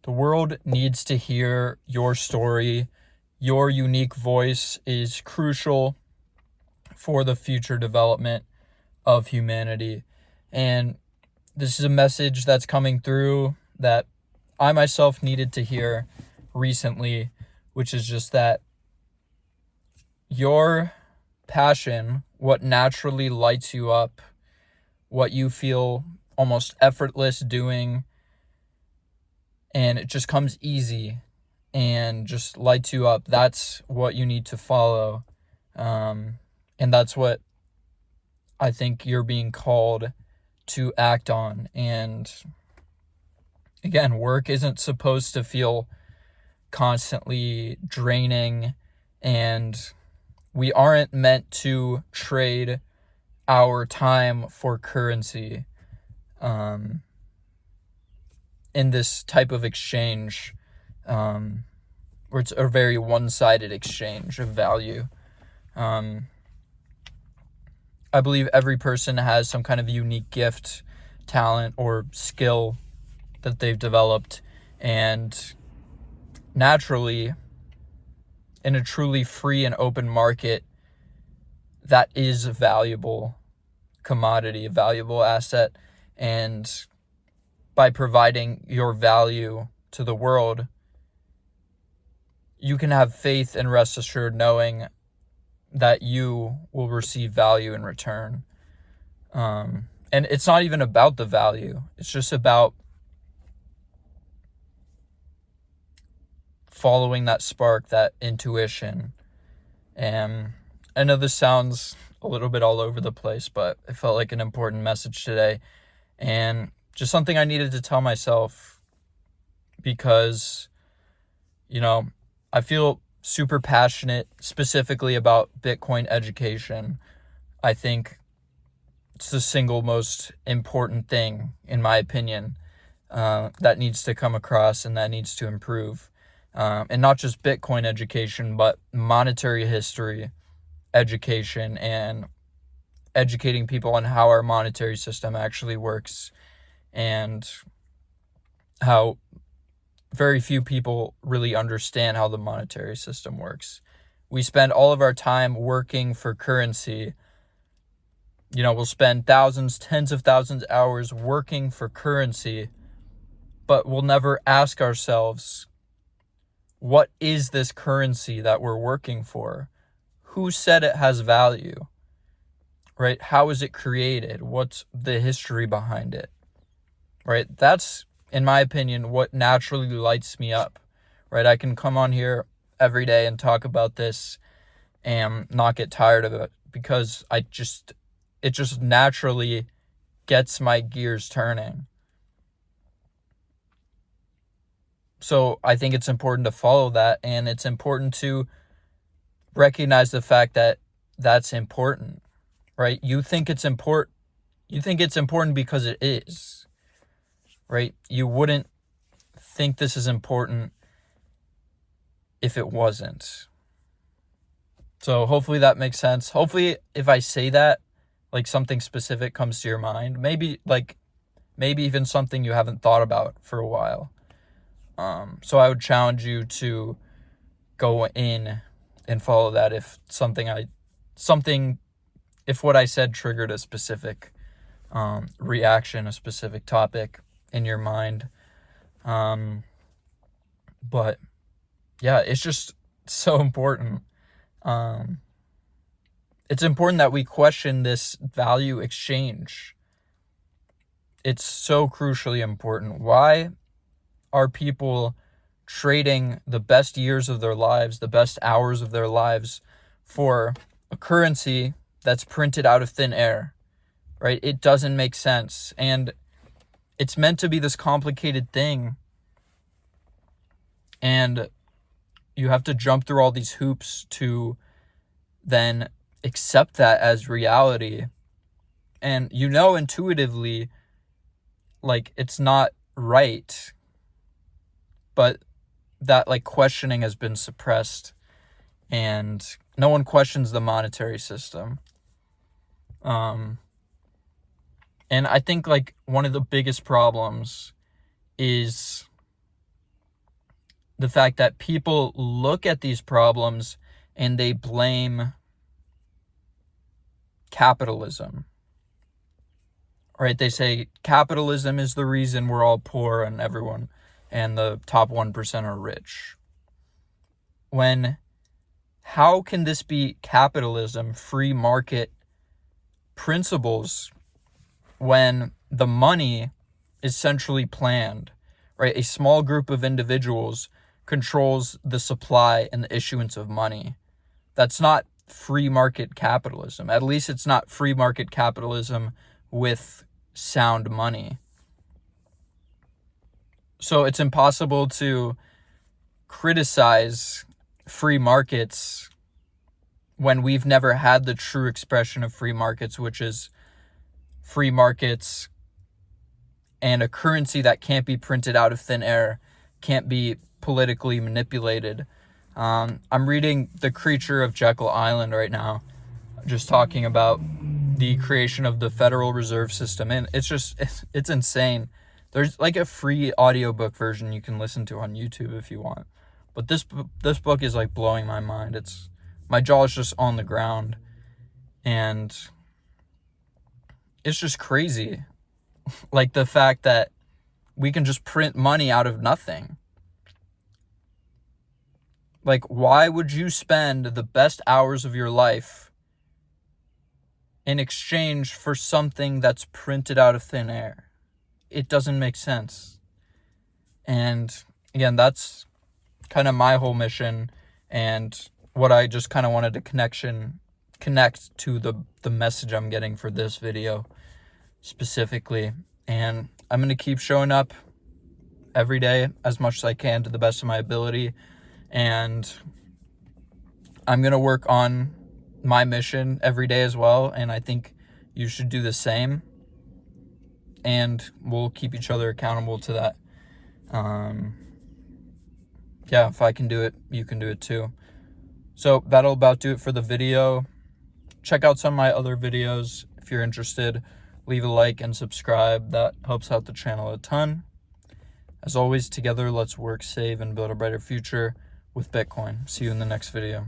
The world needs to hear your story. Your unique voice is crucial for the future development of humanity. And this is a message that's coming through that I myself needed to hear recently, which is just that your passion, what naturally lights you up, what you feel almost effortless doing, and it just comes easy and just lights you up, that's what you need to follow. And that's what I think you're being called to act on. And again, work isn't supposed to feel constantly draining, and we aren't meant to trade our time for currency in this type of exchange, where it's a very one-sided exchange of value. I believe every person has some kind of unique gift, talent, or skill that they've developed, and naturally, in a truly free and open market, that is a valuable commodity, a valuable asset. And by providing your value to the world, you can have faith and rest assured knowing that you will receive value in return. And it's not even about the value. It's just about following that spark, that intuition. And I know this sounds a little bit all over the place, but it felt like an important message today. And just something I needed to tell myself because, I feel super passionate specifically about Bitcoin education. I think it's the single most important thing, in my opinion, that needs to come across and that needs to improve. And not just Bitcoin education, but monetary history education and educating people on how our monetary system actually works and how very few people really understand how the monetary system works. We spend all of our time working for currency. We'll spend thousands, tens of thousands of hours working for currency, but we'll never ask ourselves, what is this currency that we're working for? Who said it has value? Right? How is it created? What's the history behind it? Right? That's, in my opinion, what naturally lights me up. Right? I can come on here every day and talk about this and not get tired of it because it just naturally gets my gears turning. So I think it's important to follow that, and it's important to recognize the fact that that's important, right? You think it's important because it is, right? You wouldn't think this is important if it wasn't. So hopefully that makes sense. Hopefully if I say that, like something specific comes to your mind, maybe even something you haven't thought about for a while. So I would challenge you to go in and follow that if if what I said triggered a specific reaction, a specific topic in your mind. But yeah, it's just so important. It's important that we question this value exchange. It's so crucially important. Why are people trading the best years of their lives, the best hours of their lives for a currency that's printed out of thin air, right? It doesn't make sense. And it's meant to be this complicated thing. And you have to jump through all these hoops to then accept that as reality. And intuitively, it's not right. But that questioning has been suppressed, and no one questions the monetary system. And I think one of the biggest problems is the fact that people look at these problems and they blame capitalism, right? They say capitalism is the reason we're all poor and the top 1% are rich. How can this be capitalism, free market principles, when the money is centrally planned, right? A small group of individuals controls the supply and the issuance of money. That's not free market capitalism. At least it's not free market capitalism with sound money. So it's impossible to criticize free markets when we've never had the true expression of free markets, which is free markets and a currency that can't be printed out of thin air, can't be politically manipulated. I'm reading The Creature of Jekyll Island right now, just talking about the creation of the Federal Reserve System, and it's insane. There's like a free audiobook version you can listen to on YouTube if you want. But this book is like blowing my mind. My jaw is just on the ground, and it's just crazy. Like the fact that we can just print money out of nothing. Like, why would you spend the best hours of your life in exchange for something that's printed out of thin air? It doesn't make sense. And again, that's kind of my whole mission, and what I just kind of wanted to connect to the message I'm getting for this video specifically. And I'm going to keep showing up every day as much as I can to the best of my ability, and I'm going to work on my mission every day as well, and I think you should do the same, and we'll keep each other accountable to that. If I can do it, you can do it too. So that'll about do it for the video. Check out some of my other videos if you're interested. Leave a like and subscribe. That helps out the channel a ton. As always, together, let's work, save, and build a brighter future with Bitcoin. See you in the next video.